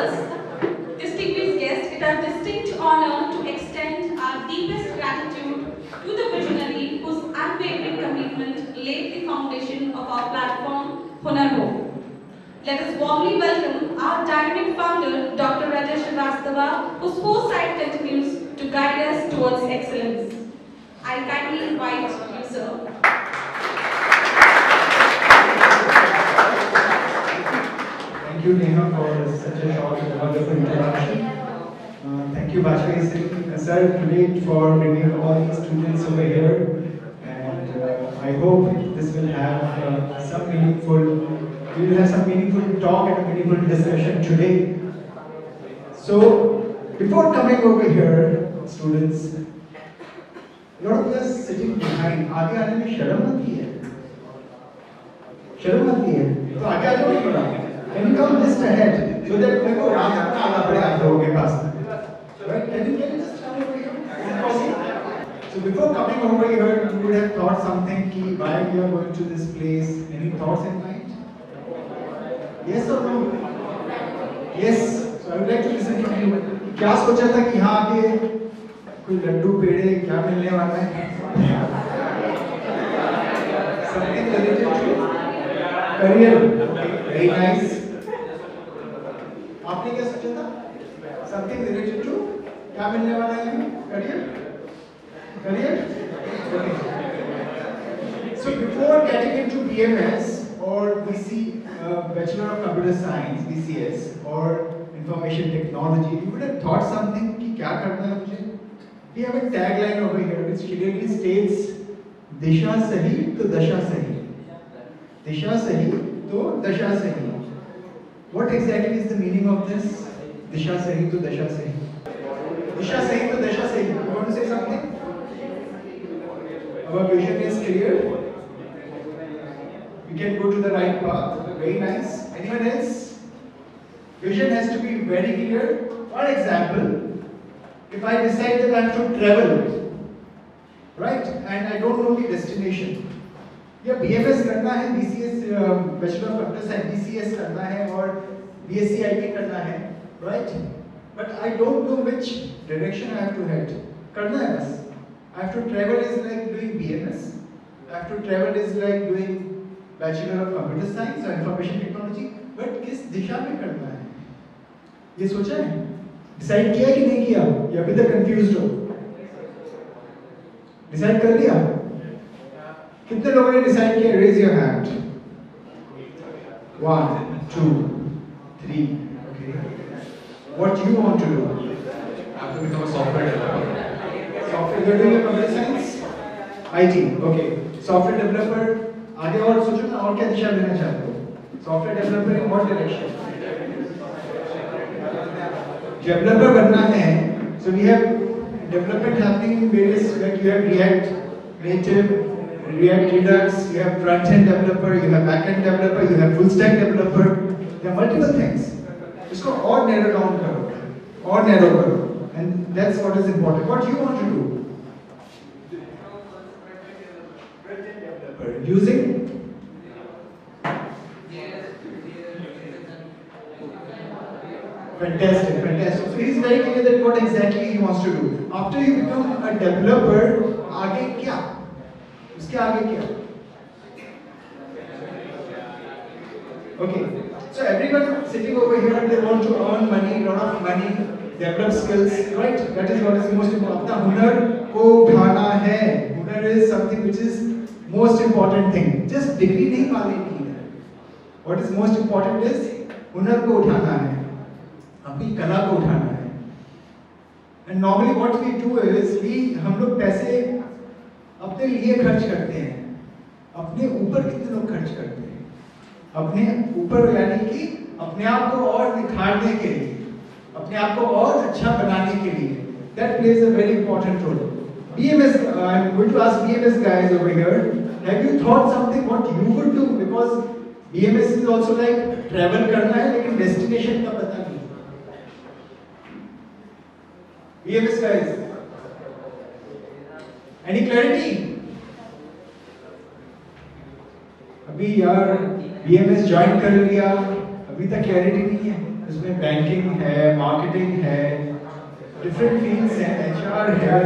speakers, distinguished guests, it is our distinct honor to extend our deepest gratitude to the visionary whose unwavering commitment laid the foundation of our platform, Hunar Ho. Let us warmly welcome our dynamic founder, Dr. Rajesh Srivastava, whose foresight continues to guide us towards excellence. I kindly invite you, sir. Thank you, Neha, for such a short and wonderful introduction. Thank you, Bajpayee sir, today for bringing all these students over here. And I hope this will have some meaningful, we will have some meaningful talk and a meaningful discussion today. So, before coming over here, students, a lot of us sitting behind, आगे आने में शर्म आती है? शर्म आती है? तो आगे आ जाओ थोड़ा. Can you come just ahead so that मेरे को आगे आना पड़े आप लोगों के पास? Right? Can you just come over here? Is it possible? So before coming over here, you would have thought something कि why we are going to this place. Any thoughts in mind? Yes or no? Yes. So I would like to listen from you. क्या सोचा था कि यहाँ आके कोई लड्डू पेड़े क्या मिलने वाला है? Something related to career. Very nice. आपने क्या सोचा था? Something related to क्या मिलने वाला है? Career? Career? Okay. So before getting into BMS or BC, Bachelor of Computer Science, BCS, or Information Technology, you would have thought something कि क्या करना है मुझे? We have a tagline over here which clearly states दिशा सही तो दशा सही. दिशा सही तो दशा सही. What exactly is the meaning of this? दिशा सही तो दशा सही. दिशा सही तो दशा सही. You want to say something? Our vision is clear. We can go to the right path. Very nice. Anyone else? Vision has to be very clear. For example, if I decide that I have to travel, right, and I don't know the destination, या BMS करना है, BCS Bachelor of Computer Science, BCS करना है और BSc IT करना है, right? But I don't know which direction I have to head. करना है बस. I have to travel is like doing BMS. I have to travel is like doing Bachelor of Computer Science or Information Technology. But किस दिशा में करना है? ये सोचा है? डिसाइड किया कि नहीं किया? या अभी तक कंफ्यूज्ड हो? डिसाइड कर लिया? कितने लोगों ने डिसाइड किया? Raise your hand. 1, 2, 3. Okay. What you want to do? I have to become a software developer. Software. You're doing a computer science? IT. Okay. Software developer. आगे और सोचो ना और क्या दिशा लेना चाहते हो? Software developer in what direction? Developer बनना है. So we have development happening in various, like you have React Native, React Redux, you have front-end developer, you have back-end developer, you have full-stack developer. There are multiple things. इसको और narrow down करो, और narrow करो, and that's what is important. What you want to do? Front-end developer using fantastic, fantastic. So he's very clear that what exactly he wants to do. After you become a developer, आगे क्या? उसके आगे क्या? Okay. So everyone sitting over here, they want to earn money, lot of money, develop skills, right? That is what is most important. अपना हुनर को उठाना है. हुनर is something which is most important thing. Just degree नहीं पा लेनी है. What is most important is हुनर को उठाना है. अपनी कला को उठाना है. And normally what we do is हम लोग पैसे अपने लिए खर्च करते हैं. अपने ऊपर कितने लोग खर्च करते हैं? अपने ऊपर यानी कि अपने आप को और निखारने के लिए, अपने आप को और अच्छा बनाने के लिए. That plays a very important role. BMS, I'm going to ask BMS guys over here. Have you thought something what you would do? Because BMS is also like travel करना है लेकिन destination का पता नहीं. BMS guys, any clarity? अभी यार BMS join कर लिया, अभी तक क्लैरिटी नहीं है. इसमें बैंकिंग बैंकिंग है, मार्केटिंग है, डिफरेंट फील्ड्स हैं, HR है,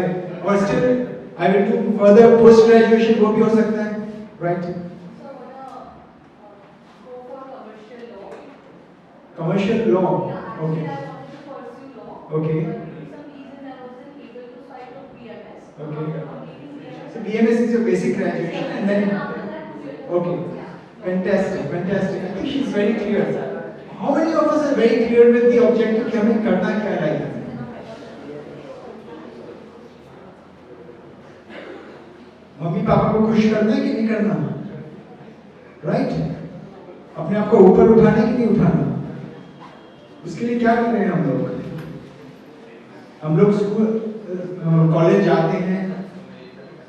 और still I will do further post graduation, वो भी हो सकता है, right? Commercial law. Okay. Okay. Okay. So BMS is your basic graduation, and then okay. Fantastic, fantastic. I think she's very clear. How many of us are very clear with the objective कि हमें करना क्या है life में? Mummy papa को खुश करना है कि नहीं करना? राइट? अपने आप को ऊपर उठाना है कि नहीं उठाना? उसके लिए क्या कर रहे हैं हम लोग? हम लोग स्कूल कॉलेज जाते हैं,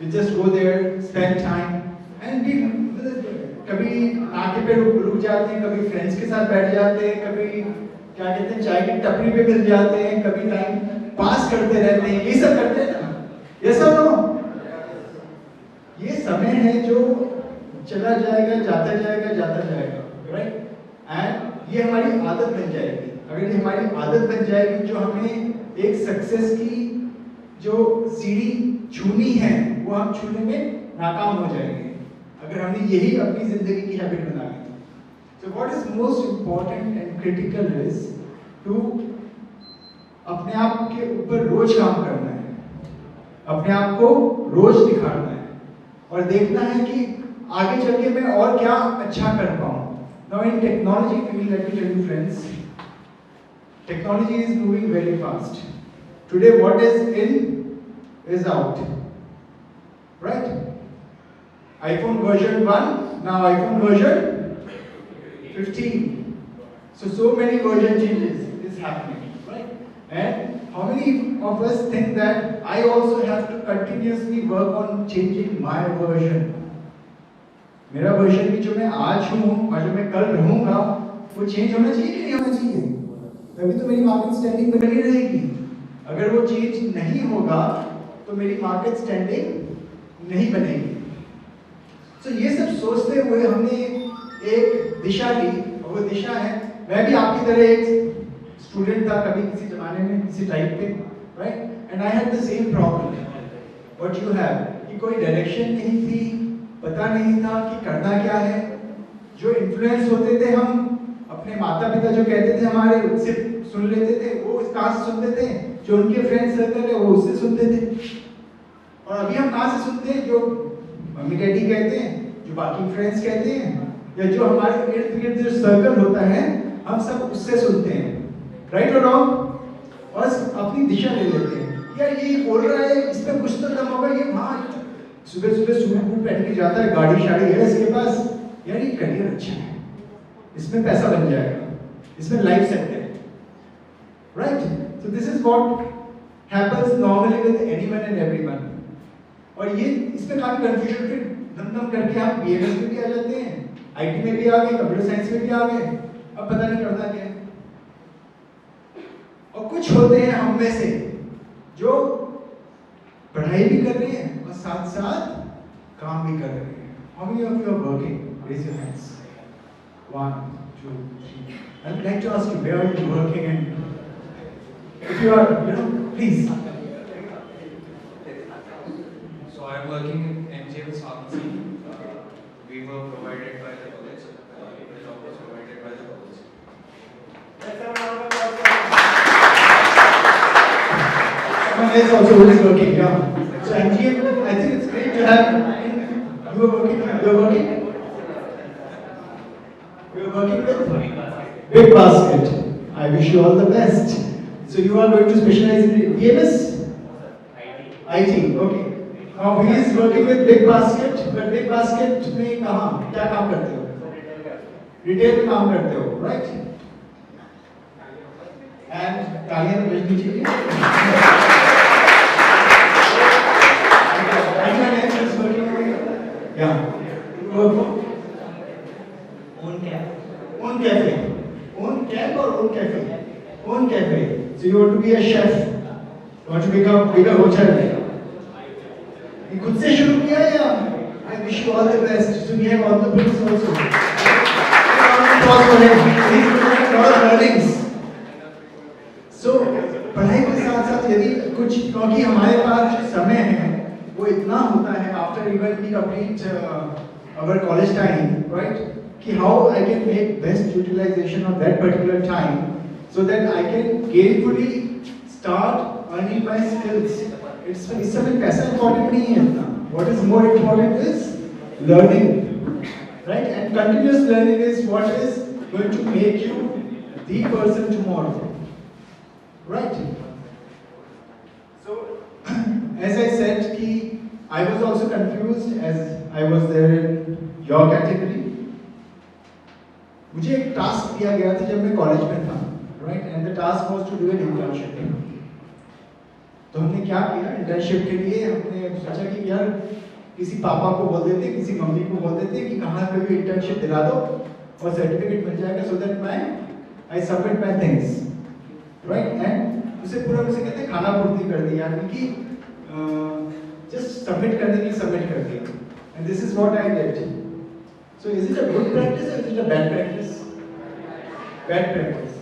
we just go there, spend time, and we कभी आके पे रुक जाते हैं, कभी फ्रेंड्स के साथ बैठ जाते हैं, कभी क्या कहते हैं चाय की टपरी पे मिल जाते हैं, कभी टाइम पास करते रहते हैं, ये सब करते हैं ना? ये सब नो, ये समय है जो चला जाएगा, जाता जाएगा, जाता जाएगा, राइट? एंड ये हमारी आदत बन जाएगी। अगर ये हमारी आदत बन जाएगी, जो हमें एक सक्सेस की जो सीढ़ी छूनी है वो हम छूने में नाकाम हो जाएंगे अगर हमने यही अपनी जिंदगी की हैबिट बना ली। So what is most important and critical is to अपने आप के ऊपर रोज काम करना है, अपने आप को रोज दिखाना है और देखना है कि आगे चल के मैं और क्या अच्छा कर पाऊं। Now in technology field, let me tell you friends, technology is moving very fast. Today what is in is out, right? iPhone version 1, now iPhone version 15. So many version changes is happening, right? And how many of us think that I also have to continuously work on changing my version? मेरा version भी जो मैं आज हूँ और जो मैं कल रहूँगा वो चेंज होना चाहिए कि नहीं होना चाहिए? तभी तो मेरी मार्केट स्टैंडिंग बनी रहेगी। अगर वो चेंज नहीं होगा तो मेरी मार्केट स्टैंडिंग नहीं बनेगी। तो ये सब सोचते हुए हमने एक दिशा ली और वो दिशा है, मैं भी आपकी तरह एक स्टूडेंट था कभी किसी जमाने में, किसी टाइप पे, right? And I had the same problem what you have, कि कोई डायरेक्शन नहीं थी, पता नहीं था कि करना क्या है। जो इन्फ्लुएंस होते थे हम अपने माता पिता जो कहते थे हमारे, उससे सुन लेते थे, वो इस कहाँ से सुनते थे? जो उनके फ्रेंड सर्कल है वो उससे सुनते थे। और अभी हम कहाँ से सुनते हैं? जो मम्मी डैडी कहते हैं, जो बाकी फ्रेंड्स कहते हैं, या जो हमारे इर्द गिर्द जो सर्कल होता है हम सब उससे सुनते हैं, राइट और रॉन्ग? और अपनी दिशा ले लेते हैं, यार ये बोल रहा है इसमें कुछ तो दम होगा, ये वहाँ सुबह सुबह सूट बूट पहन के जाता है, गाड़ी शाड़ी है इसके पास, यार ये करियर अच्छा है, इसमें पैसा बन जाएगा, इसमें लाइफ सेट है, right? So this is what happens normally with anyone and everyone. और ये इसमें काफी कंफ्यूजन, फिर दम करके हम बीएमएस में भी आ जाते हैं, आईटी में भी आ गए, कंप्यूटर साइंस में भी आ गए, अब पता नहीं करना क्या है। और कुछ होते हैं हम में से जो पढ़ाई भी कर रहे हैं और साथ साथ काम भी कर रहे हैं। How many of you are working? Raise your hands. 1, 2, 3. I would like to ask you, where are you working? And if you are, please. So I am working in MGM Pharmacy. We were provided by the college. The job was provided by the college. Someone else also who is working, yeah. So MGM, I think it's great to have. You are working. With Big Basket. I wish you all the best. So you are going to specialize in BMS? IT. Okay. Now he is working with Big Basket. But Big Basket में कहाँ? क्या काम करते हो? Retail में काम करते हो, right? And तालियां भेज दीजिए। Anyone else is working over here? Yeah. You work for? Own cafe. Own cab or own cafe? Own cafe. So you want to be a chef. You want to become bigger hotel. ये खुद से शुरू किया या? I wish you all the best. So we have entrepreneurs also. He's doing a lot of learnings. क्योंकि हमारे पास जो समय है वो इतना होता है after even we complete our college time, right? कि how I can make best utilization of that particular time so that I can gainfully start earning my skills. इस समय पैसा important नहीं है इतना. What is more important is learning, right? And continuous learning is what is going to make you the person tomorrow, right? So, as I said, कि I was also confused as I was there in your category. मुझे एक task दिया गया था जब मैं college में था, right? And the task was to do an internship. तो हमने क्या किया इंटर्नशिप के लिए हमने सोचा कि यार किसी पापा को बोल देते, किसी मम्मी को बोल देते कि कहाँ पे भी इंटर्नशिप दिला दो और सर्टिफिकेट मिल जाएगा so that I submit my things, right? And उसे पूरा उसे कहते हैं खाना पूर्ति कर दिया यानी कि just submit करने के लिए submit कर दिया. And this is what I did. So is it a good practice or is it a bad practice? Bad practice.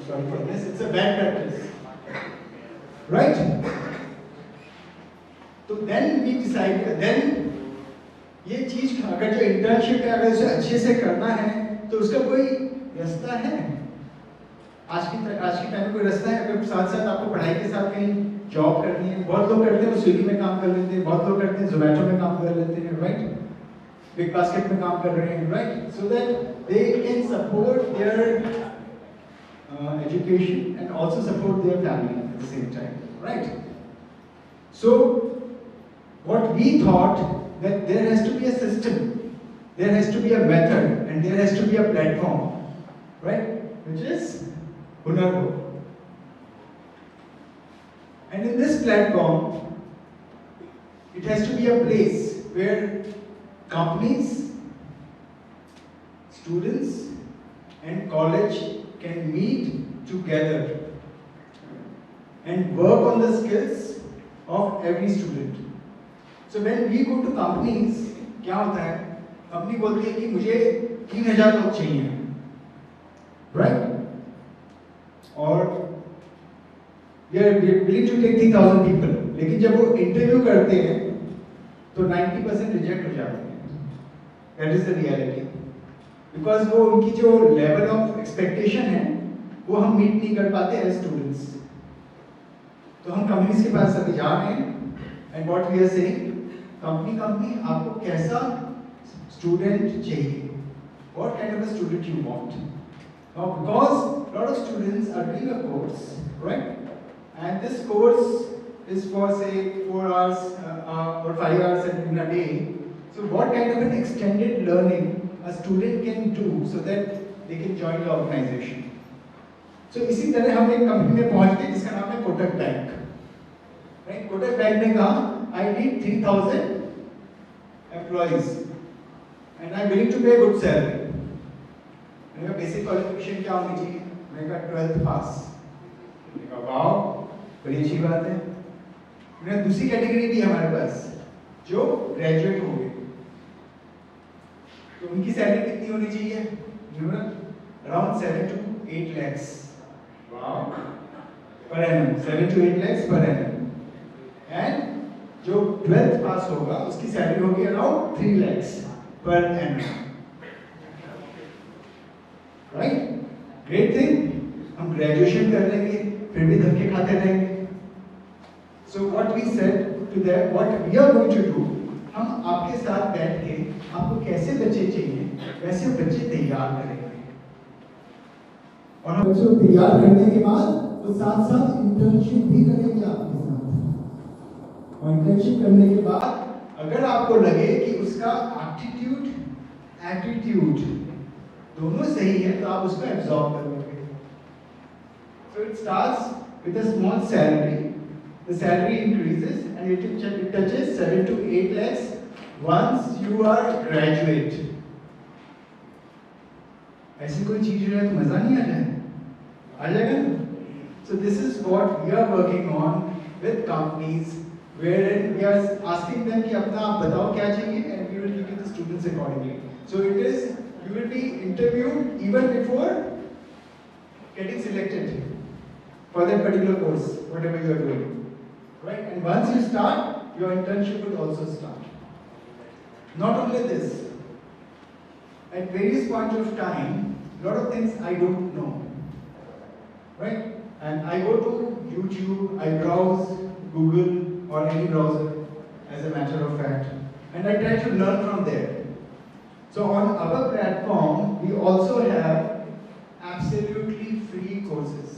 Sorry for this. It's a bad practice, right? So then we decided. Then ये चीज अगर जो internship है अगर उसे अच्छे से करना है तो उसका कोई रास्ता है? आज की टाइम में कोई रास्ता है? अगर साथ साथ आपको पढ़ाई के साथ कहीं जॉब करनी है, बहुत लोग करते हैं वो स्विगी में काम कर लेते हैं, बहुत लोग करते हैं जोमेटो में काम कर लेते हैं, राइट? बिग बास्केट में काम कर रहे हैं, right? So that they can support their education and also support their family at the same time, right? So what we thought that there has to be a system, there has to be a method, and there has to be a platform, right? Which is Hunar Ho. And in this platform, it has to be a place where companies, students, and college can meet together and work on the skills of every student. So when we go to companies, क्या होता है? Company बोलती है कि मुझे 3000 लोग चाहिए, right? और we are willing to take 3000 people. लेकिन जब वो इंटरव्यू करते हैं तो 90% रिजेक्ट हो जाते हैं. That is the reality. Because वो उनकी जो लेवल ऑफ एक्सपेक्टेशन है वो हम मीट नहीं कर पाते एज स्टूडेंट्स. तो हम कंपनीज के पास अभी जा रहे हैं and what we are saying, company आपको कैसा स्टूडेंट चाहिए, what kind of a student you want. Now because lot of students are doing a course, right? And this course is for say 4 hours or 5 hours in a day. So what kind of an extended learning a student can do so that they can join the organization. So इसी तरह हम एक company में पहुंच गए जिसका नाम है Kotak bank, right? Kotak bank ने कहा I need 3000 employees and I am willing to pay a good salary. मैंने कहा बेसिक क्वालिफिकेशन क्या होनी चाहिए? मैंने कहा 12th पास. मैंने कहा वाओ बड़ी अच्छी बात है. मैंने दूसरी कैटेगरी भी हमारे पास जो ग्रेजुएट हो गए, तो उनकी सैलरी कितनी होनी चाहिए? Around 7 to 8 lakhs. Wow. Per annum. 7 to 8 lakhs per annum. And जो 12th पास होगा उसकी सैलरी होगी around 3 lakhs per annum. Right? Great thing. हम ग्रेजुएशन कर लेंगे फिर भी धक्के खाते रहेंगे. So what we said to them, what we are going to do, हम आपके साथ बैठ के आपको कैसे बच्चे चाहिए वैसे बच्चे तैयार करेंगे और हम बच्चों तैयार करने के बाद वो साथ साथ इंटर्नशिप भी करेंगे आपके साथ. और इंटर्नशिप करने के बाद अगर आपको लगे कि उसका एप्टीट्यूड एटीट्यूड दोनों सही है तो आप उसको एब्जॉर्ब कर लोगे. So it starts with a small salary. The salary increases and it touches 7 to 8 lakhs once you are graduate. ऐसी कोई चीज है तो मजा नहीं आ जाएगा ना? So this is what we are working on with companies, wherein we are asking them कि अपना आप बताओ क्या चाहिए and we will give you the students accordingly. So it is, you will will be interviewed even before getting selected for that particular course, whatever you are doing. Right? And once you start, your internship will also start. Not only this, at various points of time, a lot of things I don't know. Right? And I go to YouTube, I browse Google or any browser as a matter of fact, and I try to learn from there. So on our platform, we also have absolutely free courses.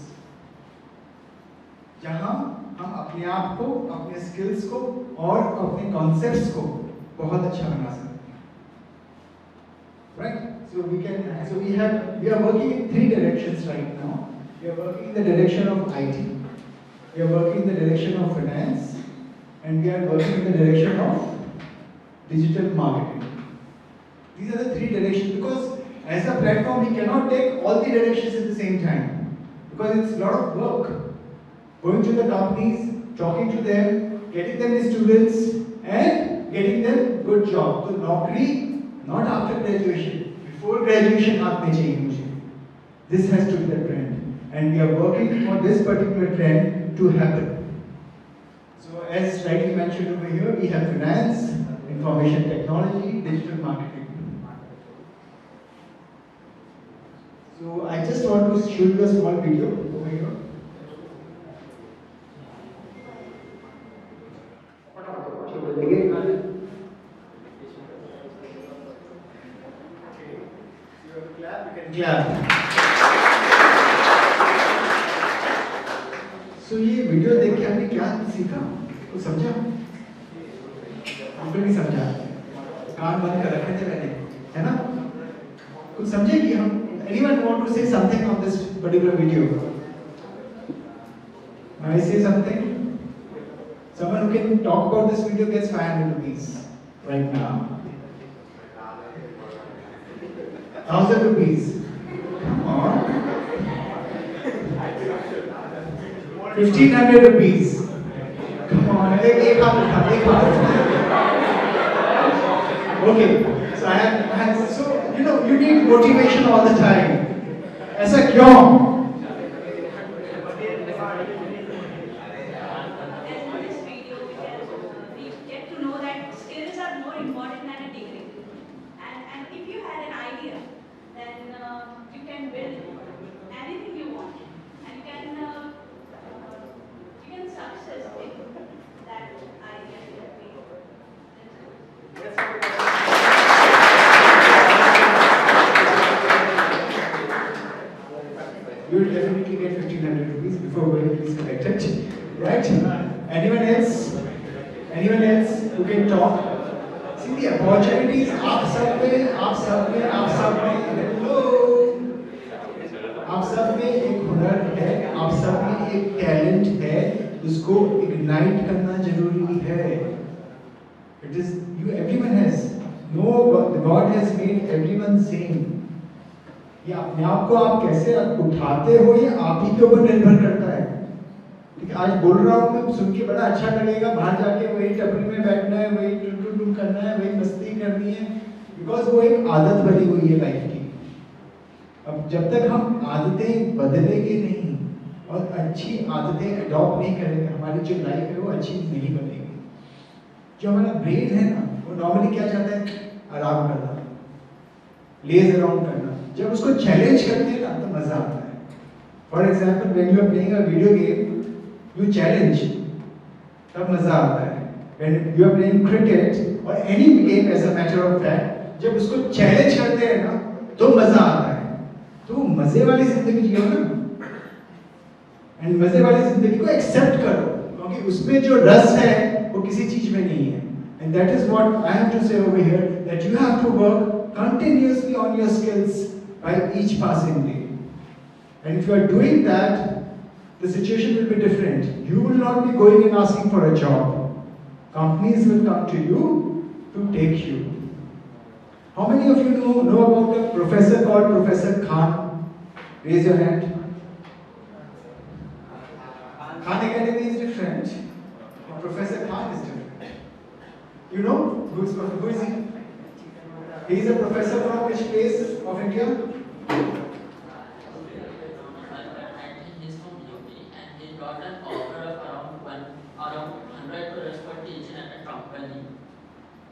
जहाँ हम अपने आप को, अपने skills को और अपने concepts को बहुत अच्छा बना सकते हैं. Right? So we are working in 3 directions right now. We are working in the direction of IT, we are working in the direction of finance, and we are working in the direction of digital marketing. These are the 3 directions, because as a platform we cannot take all the directions at the same time, because it's a lot of work. Going to the companies, talking to them, getting them the students, and getting them good job. So naukri, not after graduation, before graduation aapne chahiye mujhe. This has to be the trend, and we are working for this particular trend to happen. So as rightly mentioned over here, we have finance, information technology, digital marketing. So I just want to show you a small video over here. Yeah. So ये video देख के आपने क्या सीखा? कुछ समझा? बिल्कुल नहीं समझा. कान बंद कर रखे थे मैंने, है ना? कुछ समझे कि हम? Anyone want to say something on this particular video? May I say something? Someone who can talk about this video gets 500 rupees right now. 1,000 rupees. Come on. 1,500 rupees. Come on. एक हाथ. Okay. So you need motivation all the time. ऐसा क्यों? You will definitely get 1,500 rupees before going to be selected, right? Anyone else? Anyone else who can talk? See the opportunities. आप सब में, hello. आप सब में एक हुनर है, आप सब में एक टैलेंट है, उसको इग्नाइट करना जरूरी है. It is you. Everyone has. No, God has made everyone same. ये अपने आप को आप कैसे उठाते हो, ये आप ही के ऊपर निर्भर करता है. ठीक है, आज बोल रहा हूँ मैं, सुन के बड़ा अच्छा लगेगा, बाहर जाके वही टपरी में बैठना है, वही टुटुटुम करना है, वही मस्ती करनी है, बिकॉज वो एक आदत बनी हुई है लाइफ की. अब जब तक हम आदतें बदलेंगे नहीं और अच्छी आदतें अडॉप्ट नहीं करेंगे, हमारी जो लाइफ है वो अच्छी नहीं बनेगी. जो हमारा ब्रेन है ना, वो नॉर्मली क्या चाहता है? आराम करना, लेज अराउंड करना. जब उसको चैलेंज करते हैं ना तो मजा आता है. For example when you are playing a video game, you challenge, तब मजा आता है. When you are playing cricket और any game as a matter of fact, जब उसको चैलेंज करते हैं ना तो मजा आता है. तो मजे वाली जिंदगी जियो ना, एंड मजे वाली जिंदगी को एक्सेप्ट करो, क्योंकि उसमें जो रस है वो किसी चीज में नहीं है. And that is what I have to say over here, that you have to work continuously on your skills by each passing day. And if you are doing that, the situation will be different. You will not be going and asking for a job. Companies will come to you to take you. How many of you know about a professor called Professor Khan? Raise your hand. Khan Academy is different. Professor Khan is different. You know who is he? He is a professor from which place of India? And he's from UP and he got an offer of around 100 crores for teaching at a company.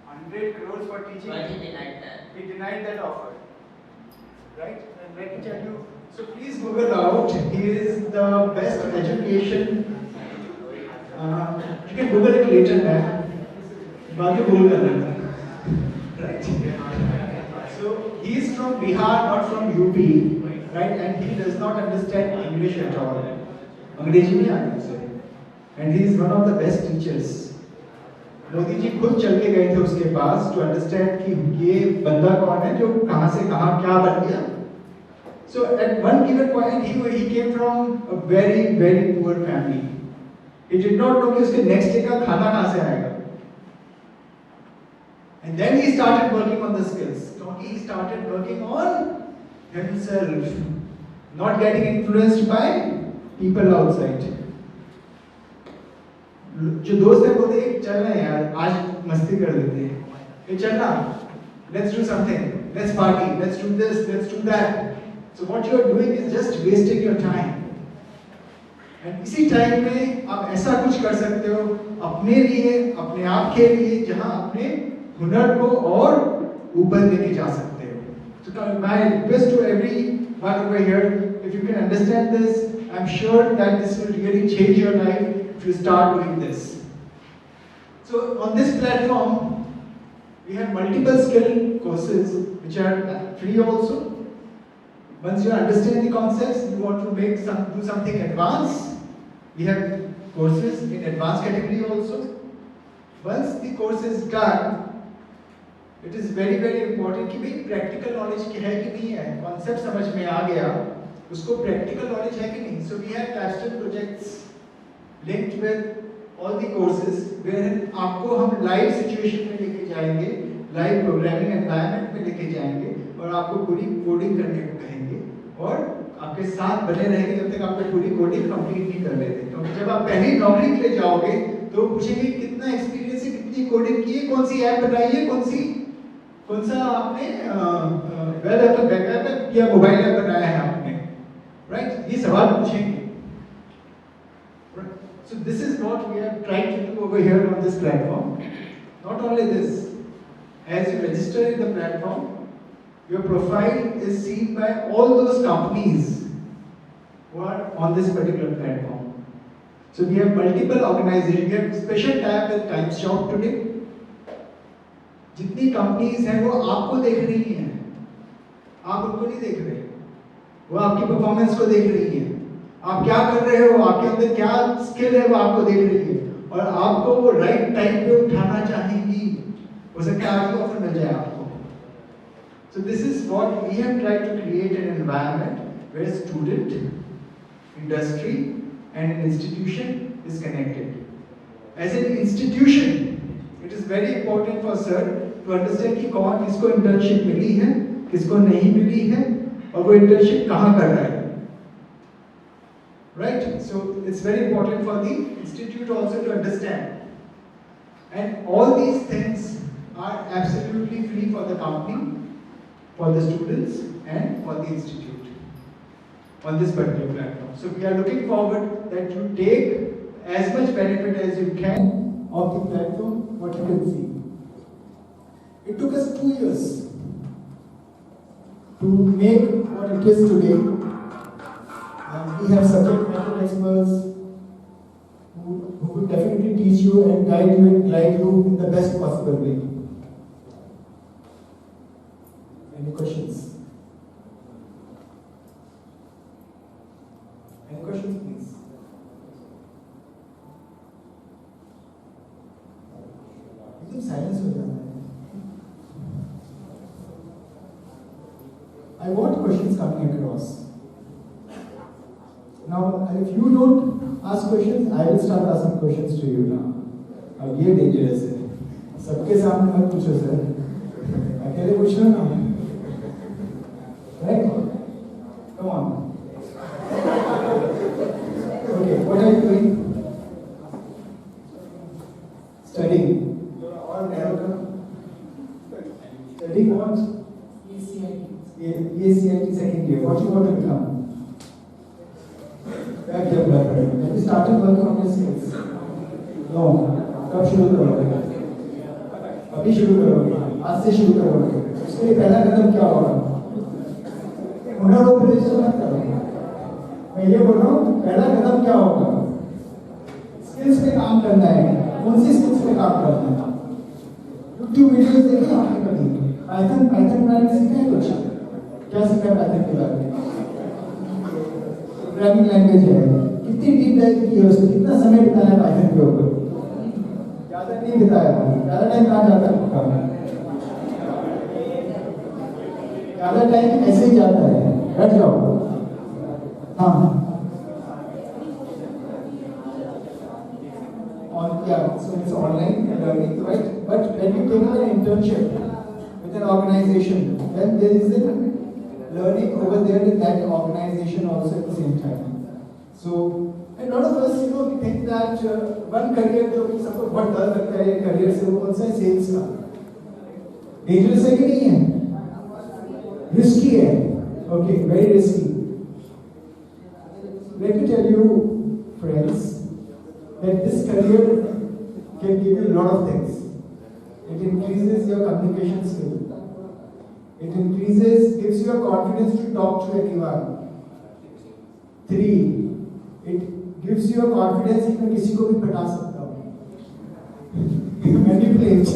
100 crores for teaching. But he denied that. He denied that offer. Right? And let me tell you. So please Google out. He is the best education. You can Google it later, man. बाद में Google कर लेना. Right? So he is from Bihar, not from UP, right? And he does not understand English at all. अंग्रेजी नहीं आती उसे. And he is one of the best teachers. Modi ji खुद चल के गए थे उसके पास to understand कि ये बंदा कौन है जो कहाँ से कहाँ क्या बन गया. So at one given point he came from a very very poor family. He did not know कि उसके next day का खाना कहाँ से आएगा. And then he started working on the skills. So he started working on himself, not getting influenced by people outside. जो दोस्त है बोलते हैं चल ना यार आज मस्ती कर लेते हैं. ये चलना, let's do something, let's party, let's do this, let's do that. So what you are doing is just wasting your time. And इसी टाइम में आप ऐसा कुछ कर सकते हो अपने लिए, अपने आप के लिए, जहां अपने हुनर को और ऊपर लेके जा सकते हो. So my request to everyone over here, if you can understand this, I'm sure that this will really change your life if you start doing this. So on this platform, we have multiple skill courses which are free also. Once you understand the concepts, you want to do something advanced, we have courses in advanced category also. Once the course is done, it is very very important कि भाई practical knowledge की है कि नहीं है, concept समझ में आ गया, उसको practical knowledge है कि नहीं. So we have capstone projects linked with all the courses where आपको हम live situation में लेके जाएंगे, live programming environment में लेके जाएंगे और आपको पूरी coding करने को कहेंगे और आपके साथ बने रहेंगे जब तक आपको पूरी कोडिंग कंप्लीट नहीं कर लेते. क्योंकि जब आप पहली नौकरी के लिए जाओगे तो पूछेंगे कितना एक्सपीरियंस है, कितनी कोडिंग की है, कौन सी ऐप बनाई है, कौन सा आपने वेब ऐप या मोबाइल ऐप बनाया है आपने, राइट? ये सवाल पूछेंगे. So this is what we are trying to do over here on this platform. Not only this, as you register in the platform, your profile is seen by all those companies who are on this particular platform. So we have multiple organizations. We have special tab with Times Shop today. जितनी companies हैं वो आपको देख रही हैं, आप उनको नहीं देख रहे. वो आपकी परफॉर्मेंस को देख रही है, आप क्या कर रहे हो, आपके अंदर क्या स्किल है वो आपको देख रही है और आपको वो राइट टाइम पे उठाना चाहेंगी. हो सकता है आज ऑफर मिल जाए आपको. So this is what we have tried to create an environment where student, industry and an institution is connected. As an institution, it is very important for sir to understand कि कौन किसको internship मिली है, किसको नहीं मिली है और वो internship कहाँ कर रहा है. Right? So it's very important for the institute also to understand. And all these things are absolutely free for the company, for the students and for the institute on this particular platform. So we are looking forward that you take as much benefit as you can of the platform, what you can see. It took us 2 years to make what it is today. And we have subject matter experts who will definitely teach you and guide you and guide you in the best possible way. Any questions? Any questions, please? एकदम silence हो जाता है. I want questions coming across. Now, if you don't ask questions, I will start asking questions to you now. अब ये dangerous है. सबके सामने मत पूछो सर. अकेले पूछो ना. Right? Come on. Okay, what are you doing? Studying. Or never. Studying what? ACIT second year. What you want to become? Web developer. Have you started working on your skills? No. कब शुरू करोगे? अभी शुरू करोगे? आज से शुरू करोगे? उसके लिए पहला कदम क्या होगा? हुनर तो मत करो। मैं ये बोल रहा हूँ पहला कदम क्या होगा? स्किल्स पे काम करना है। कौन सी स्किल्स पे काम करना है? YouTube वीडियोस देखिए आपने कभी? पाइथन प्रोग्रामिंग सीखा है कुछ? क्या सीखा पाइथन के बारे में? प्रोग्रामिंग लैंग्वेज है। कितनी डीप डाइव की है उसमें? कितना समय बिताया है पाइथन के ऊपर? ज़्यादा नहीं बिताया। ज़्यादा टाइम कहाँ जाता है? ज़्यादा टाइम ऐसे ही जाता है। बैठ जाओ। हाँ। So it's online learning, right? But when you take an internship with an organization, then there is a learning over there in that organization also at the same time. So a lot of us, we think that one career जो कि सबको बहुत डर लगता है career से वो कौन सा है sales का. Dangerous है कि नहीं है? Risky है. Okay, very risky. Let me tell you, friends, that this career can give you a lot of things. It increases your communication skill. It gives you a confidence to talk to anyone. 3, it gives you a confidence कि मैं किसी को भी पटा सकता हूँ. Manipulate.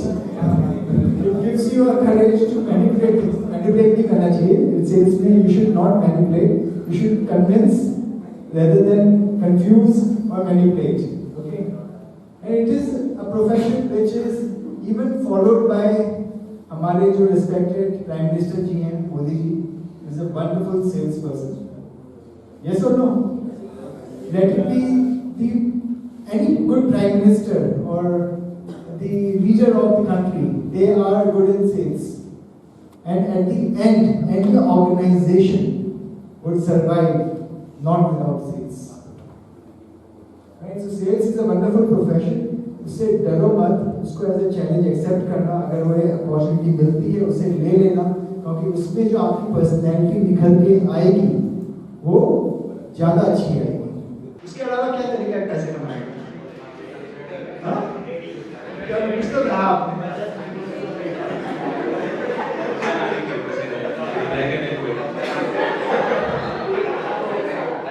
It gives you a courage to manipulate. Manipulate नहीं करना चाहिए. It says में you should not manipulate. You should convince rather than confuse or manipulate. Okay? And it is a profession which is even followed by हमारे जो respected Prime Minister जी हैं, Modi ji, is a wonderful salesperson. Yes or no? Let it be any good Prime Minister or the leader of the country, they are good in sales. And at the end, any organization would survive not without sales. Right? So sales is a wonderful profession. उससे डरो मत, उसको as a challenge accept करना, अगर वो opportunity मिलती है उसे ले लेना, क्योंकि उसमें जो आपकी पर्सनैलिटी निखर के आएगी वो ज़्यादा अच्छी आएगी. उसके अलावा क्या तरीका है पैसे कमाने का? हाँ? क्या कुछ तो कहा आपने?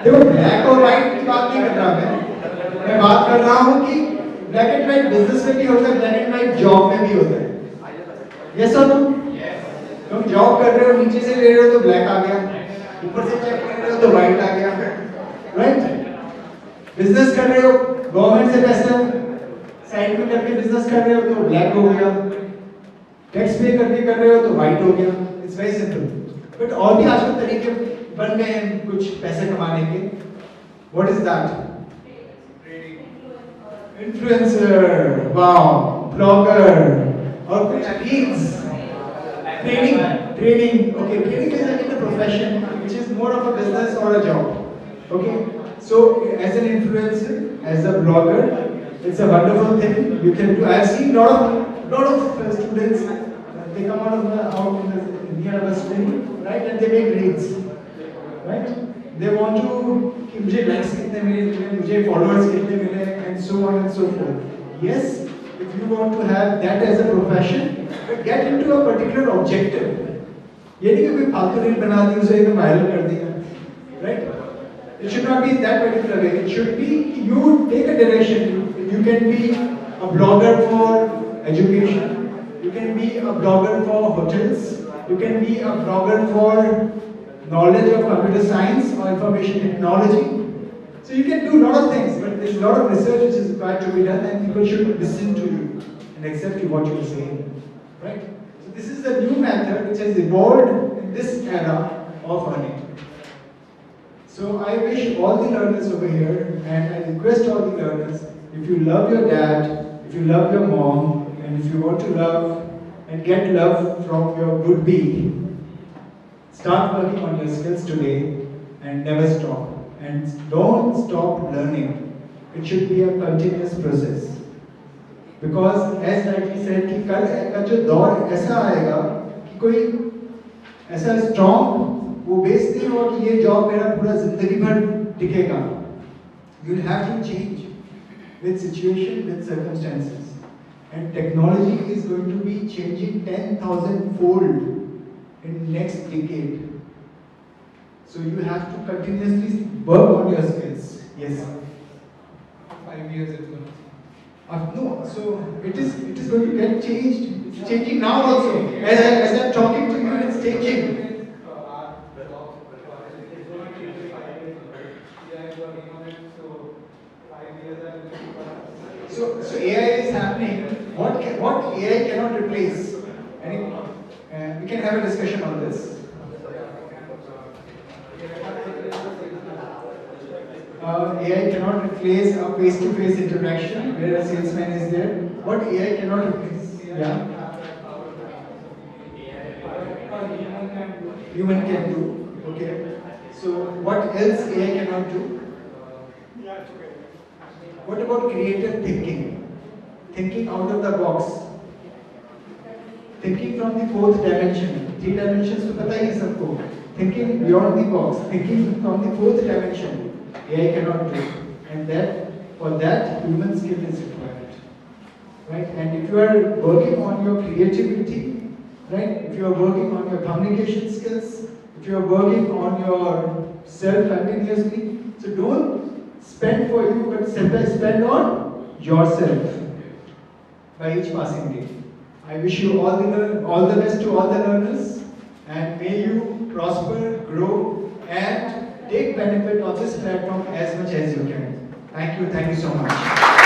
देखो ब्लैक और व्हाइट की बात नहीं कर रहा मैं बात कर रहा हूँ कि ब्लैक एंड व्हाइट बिजनेस में भी होता है, ब्लैक एंड व्हाइट जॉब में भी होता है. यस और नो? तुम जॉब कर रहे हो, नीचे से ले रहे हो तो ब्लैक आ गया, ऊपर से चेक कर रहे हो तो व्हाइट आ गया. राइट? बिजनेस कर रहे हो, गवर्नमेंट से पैसा साइड में करके बिजनेस कर रहे हो तो ब्लैक हो गया, टैक्स पे करके कर रहे हो तो व्हाइट हो गया. It's very simple. बट और भी आजकल तरीके बन गए हैं कुछ पैसे कमाने के. What is that? Influencer, wow, blogger, or reels, training. Okay, training is again a profession which is more of a business or a job. Okay, so as an influencer, as a blogger, it's a wonderful thing you can do. I've seen lot of students. They come out in the near of a school, right, and they make reels, right? They want to कि मुझे likes कितने मिले, मुझे followers कितने मिले, and so on and so forth. Yes, if you want to have that as a profession, but get into a particular objective. ये नहीं कि कोई फालतू रील बना दी उसे एकदम वायरल कर दिया, right? It should not be that particular way. It should be you take a direction. You can be a blogger for education. You can be a blogger for hotels. You can be a blogger for knowledge of computer science or information technology. So you can do a lot of things, but there's a lot of research which is required to be done, and people should listen to you and accept what you are saying, right? So this is the new method which has evolved in this era of earning. So I wish all the learners over here, and I request all the learners, if you love your dad, if you love your mom, and if you want to love and get love from your would-be, start working on your skills today and never stop. And don't stop learning. It should be a continuous process. Because as rightly said कि कल का जो दौर ऐसा आएगा कि कोई ऐसा स्ट्रॉन्ग वो बेस नहीं होगा कि ये जॉब मेरा पूरा जिंदगी भर टिकेगा. You will have to change with situation, with circumstances. And technology is going to be changing 10,000 fold in next decade. So you have to continuously work on your skills. Yes. 5 years it's going to No, so it is going to get changed. It's changing now also. As I'm talking to you, it's changing. So AI is happening. What AI cannot replace? We can have a discussion on this. AI cannot replace a face-to-face interaction where a salesman is there. What AI cannot replace? Yeah. Human can do. Okay. So what else AI cannot do? What about creative thinking? Thinking out of the box. Thinking from the fourth dimension. 3 dimensions तो पता ही है सबको. Thinking beyond the box. Thinking from the fourth dimension. AI cannot do. And for that, human skill is required. Right? And if you are working on your creativity, right? If you are working on your communication skills, if you are working on your self continuously, so don't spend for you, but spend on yourself by each passing day. I wish you all the best to all the learners, and may you prosper, grow, and take benefit of this platform as much as you can. Thank you so much.